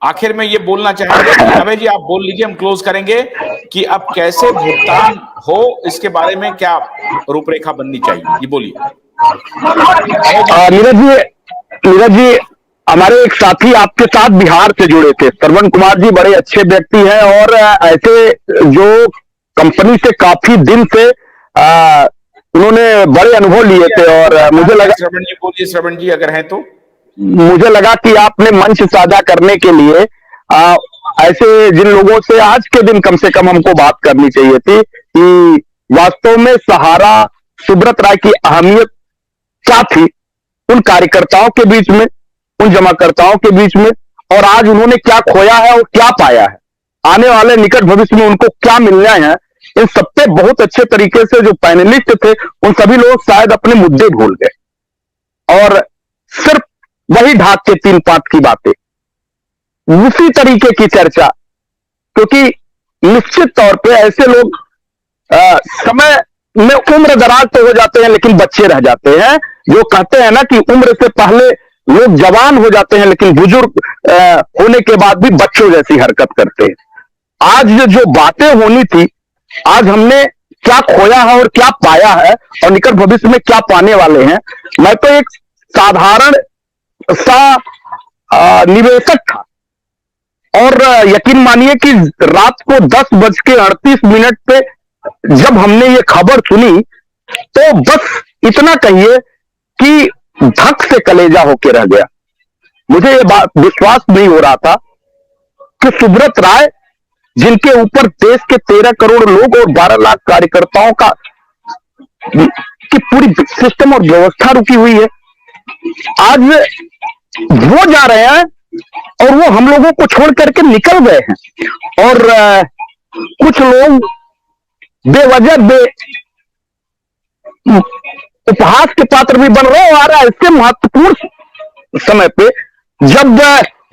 आखिर में ये बोलना चाहेंगे कि अभय जी आप बोल लीजिए, हम क्लोज करेंगे, कि अब कैसे भुगतान हो, इसके बारे में क्या रूपरेखा बननी चाहिए, ये बोलिए। नीरज जी, हमारे एक साथी आपके साथ बिहार से जुड़े थे, श्रवण कुमार जी, बड़े अच्छे व्यक्ति हैं और ऐसे जो कंपनी से काफी दिन से उन्होंने बड़े अनुभव लिए थे और मुझे लगा, श्रवण जी बोलिए, श्रवण जी अगर हैं तो। मुझे लगा कि आपने मंच साझा करने के लिए ऐसे जिन लोगों से आज के दिन कम से कम हमको बात करनी चाहिए थी कि वास्तव में सहारा सुब्रत राय की अहमियत क्या थी उन कार्यकर्ताओं के बीच में, उन जमाकर्ताओं के बीच में, और आज उन्होंने क्या खोया है और क्या पाया है, आने वाले निकट भविष्य में उनको क्या मिलना है। इन सब पे बहुत अच्छे तरीके से जो पैनलिस्ट थे उन सभी लोग शायद अपने मुद्दे भूल गए और सिर्फ वही ढाक के 3 पात की बातें, उसी तरीके की चर्चा, क्योंकि निश्चित तौर पे ऐसे लोग समय में उम्र दराज तो हो जाते हैं लेकिन बच्चे रह जाते हैं। जो कहते हैं ना कि उम्र से पहले लोग जवान हो जाते हैं लेकिन बुजुर्ग होने के बाद भी बच्चों जैसी हरकत करते हैं। आज जो बातें होनी थी, आज हमने क्या खोया है और क्या पाया है और निकट भविष्य में क्या पाने वाले हैं। मैं तो एक साधारण सा निवेशक था और यकीन मानिए कि रात को 10:38 पे जब हमने ये खबर सुनी तो बस इतना कहिए कि धक से कलेजा होके रह गया। मुझे ये बात विश्वास नहीं हो रहा था कि सुब्रत राय, जिनके ऊपर देश के 13 करोड़ लोग और 12 लाख कार्यकर्ताओं का की पूरी सिस्टम और व्यवस्था रुकी हुई है, आज वो जा रहे हैं और वो हम लोगों को छोड़ करके निकल गए हैं। और कुछ लोग बेवजह उपहास के पात्र भी बन रहे हैं। आ रहा है इसके महत्वपूर्ण समय पे, जब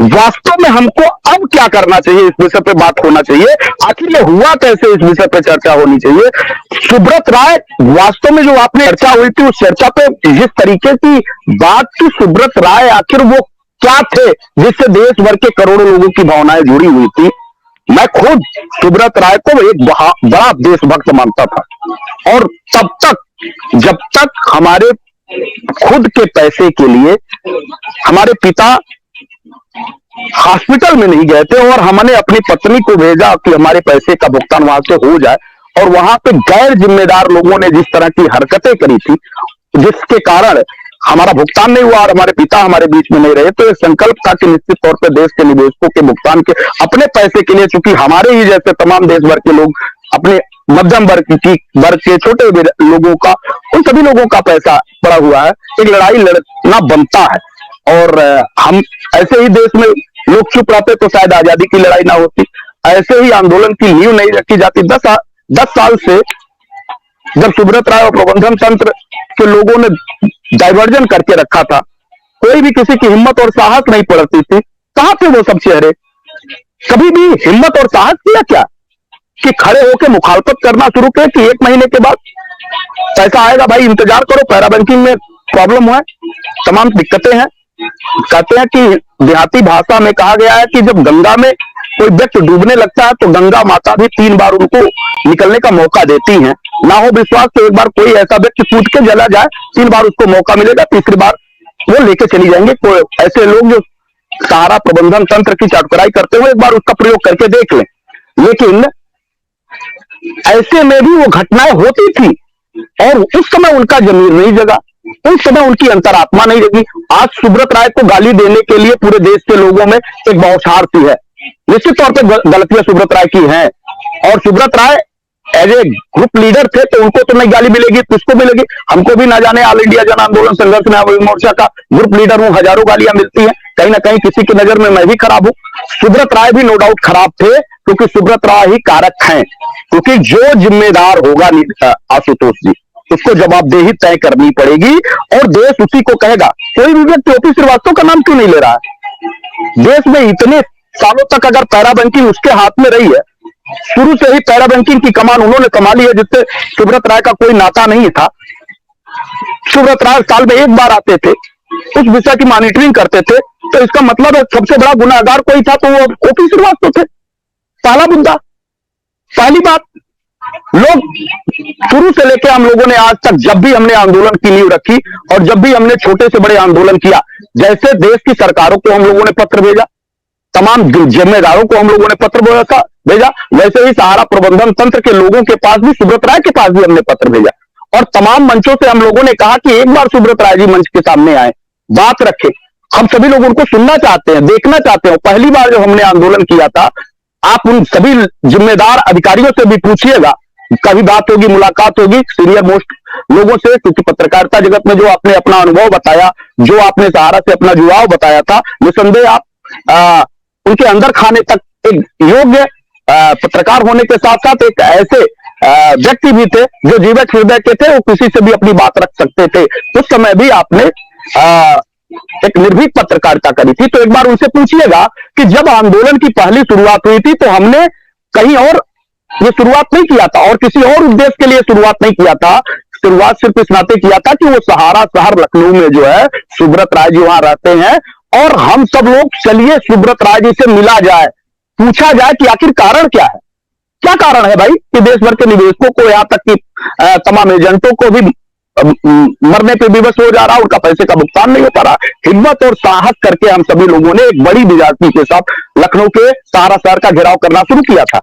वास्तव में हमको अब क्या करना चाहिए, इस विषय पे बात होना चाहिए। आखिर ये हुआ कैसे, इस विषय पे चर्चा होनी चाहिए। सुब्रत राय, वास्तव में जो आपने चर्चा हुई थी उस चर्चा पे जिस तरीके की बात की, सुब्रत राय आखिर वो क्या थे जिससे देश भर के करोड़ों लोगों की भावनाएं जुड़ी हुई थी। मैं खुद सुब्रत राय को एक बड़ा देशभक्त मानता था और तब तक जब तक हमारे खुद के पैसे के लिए हमारे पिता हॉस्पिटल में नहीं गए थे और हमने अपनी पत्नी को भेजा कि हमारे पैसे का भुगतान वहां से हो जाए, और वहां पे गैर जिम्मेदार लोगों ने जिस तरह की हरकतें करी थी जिसके कारण हमारा भुगतान नहीं हुआ और हमारे पिता हमारे बीच में नहीं रहे, तो ये संकल्प था कि निश्चित तौर पर देश के निवेशकों के भुगतान के अपने पैसे के लिए, चूंकि हमारे ही जैसे तमाम देश भर के लोग अपने मध्यम वर्ग के छोटे लोगों का, उन सभी लोगों का पैसा पड़ा हुआ है, एक लड़ाई लड़ना बनता है। और हम ऐसे ही देश में लोग चुप रहते तो शायद आजादी की लड़ाई ना होती। ऐसे ही आंदोलन की नींव नहीं रखी जाती। 10 साल से जब सुब्रत राय और प्रबंधन तंत्र के लोगों ने डाइवर्जन करके रखा था, कोई भी किसी की हिम्मत और साहस नहीं पड़ती थी। कहां थे वो सब चेहरे? कभी भी हिम्मत और साहस किया क्या कि खड़े होकर मुखालफत करना शुरू किया कि 1 महीने के बाद पैसा आएगा, भाई इंतजार करो, पैरा बैंकिंग में प्रॉब्लम हुआ है, तमाम दिक्कतें हैं। कहते हैं कि देहाती भाषा में कहा गया है कि जब गंगा में कोई व्यक्ति डूबने लगता है तो गंगा माता भी 3 बार उनको निकलने का मौका देती हैं। ना हो विश्वास तो एक बार कोई ऐसा व्यक्ति कूद के जला जाए, 3 बार उसको मौका मिलेगा, तीसरी बार वो लेके चली जाएंगे। कोई ऐसे लोग जो सहारा प्रबंधन तंत्र की चाटुकाराई करते हुए एक बार उसका प्रयोग करके देख लें। लेकिन ऐसे में भी वो घटनाएं होती थी और उस समय उनका जमीर नहीं जगा, उस समय उनकी अंतरात्मा नहीं जगी। आज सुब्रत राय को गाली देने के लिए पूरे देश के लोगों में एक बौछार सी है। निश्चित तौर पर गलतियां सुब्रत राय की हैं और सुब्रत राय एज ए ग्रुप लीडर थे तो उनको तो नहीं गाली मिलेगी, किसको मिलेगी? हमको भी ना जाने ऑल इंडिया जन आंदोलन संघर्ष में मोर्चा का ग्रुप लीडर हूं, हजारों गालियां मिलती हैं, कहीं ना कहीं किसी की नजर में मैं भी खराब हूं। सुब्रत राय भी नो डाउट खराब थे क्योंकि सुब्रत राय ही कारक हैं, क्योंकि जो जिम्मेदार होगा आशुतोष जी, उसको जवाबदेही तय करनी पड़ेगी और देश उसी को कहेगा। कोई भी व्यक्ति ओपी श्रीवास्तव का नाम क्यों नहीं ले रहा है? देश में इतने सालों तक अगर पैरा बैंकिंग उसके हाथ में रही है, शुरू से ही पैरा बैंकिंग की कमान उन्होंने संभाली है, जिससे सुब्रत राय का कोई नाता नहीं था। सुब्रत राय साल में 1 बार आते थे, उस विषय की मॉनिटरिंग करते थे, तो इसका मतलब है सबसे बड़ा गुनाहगार कोई था तो वो ओपी श्रीवास्तव थे। पहला मुद्दा, पहली बात, लोग शुरू से लेकर हम लोगों ने आज तक जब भी हमने आंदोलन की नींव रखी और जब भी हमने छोटे से बड़े आंदोलन किया, जैसे देश की सरकारों को हम लोगों ने पत्र भेजा, तमाम जिम्मेदारों को हम लोगों ने पत्र भेजा, वैसे ही सहारा प्रबंधन तंत्र के लोगों के पास भी, सुब्रत राय के पास भी हमने पत्र भेजा और तमाम मंचों से हम लोगों ने कहा कि एक बार सुब्रत राय जी मंच के सामने आए, बात रखे। हम सभी लोग उनको सुनना चाहते हैं, देखना चाहते हैं। पहली बार जब हमने आंदोलन किया था, आप उन सभी जिम्मेदार अधिकारियों से भी पूछिएगा, कभी बात होगी, मुलाकात होगी सीनियर मोस्ट लोगों से, क्योंकि पत्रकारिता जगत में जो आपने अपना अनुभव बताया, जो आपने सहारा से अपना जुड़ाव बताया था, निसंदेह आप उनके अंदर खाने तक एक योग्य पत्रकार होने के साथ साथ एक ऐसे व्यक्ति भी थे जो जीवक हृदय के थे, वो किसी से भी अपनी बात रख सकते थे। उस समय भी आपने एक निर्भीक पत्रकारिता करी थी। तो एक बार उनसे पूछिएगा कि जब आंदोलन की पहली शुरुआत हुई थी तो हमने कहीं और ये शुरुआत नहीं किया था और किसी और उद्देश्य के लिए शुरुआत नहीं किया था। शुरुआत सिर्फ इस नाते किया था कि वो सहारा शहर लखनऊ में जो है सुब्रत राय जी वहां रहते हैं और हम सब लोग चलिए सुब्रत राय जी से मिला जाए, पूछा जाए कि आखिर कारण क्या है, क्या कारण है भाई कि देश भर के निवेशकों को, यहां तक कि तमाम एजेंटों को भी मरने पे विवश हो जा रहा, उनका पैसे का भुगतान नहीं हो पा रहा। हिम्मत और साहस करके हम सभी लोगों ने एक बड़ी डिजास्टर के साथ लखनऊ के सहारा शहर का घेराव करना शुरू किया था।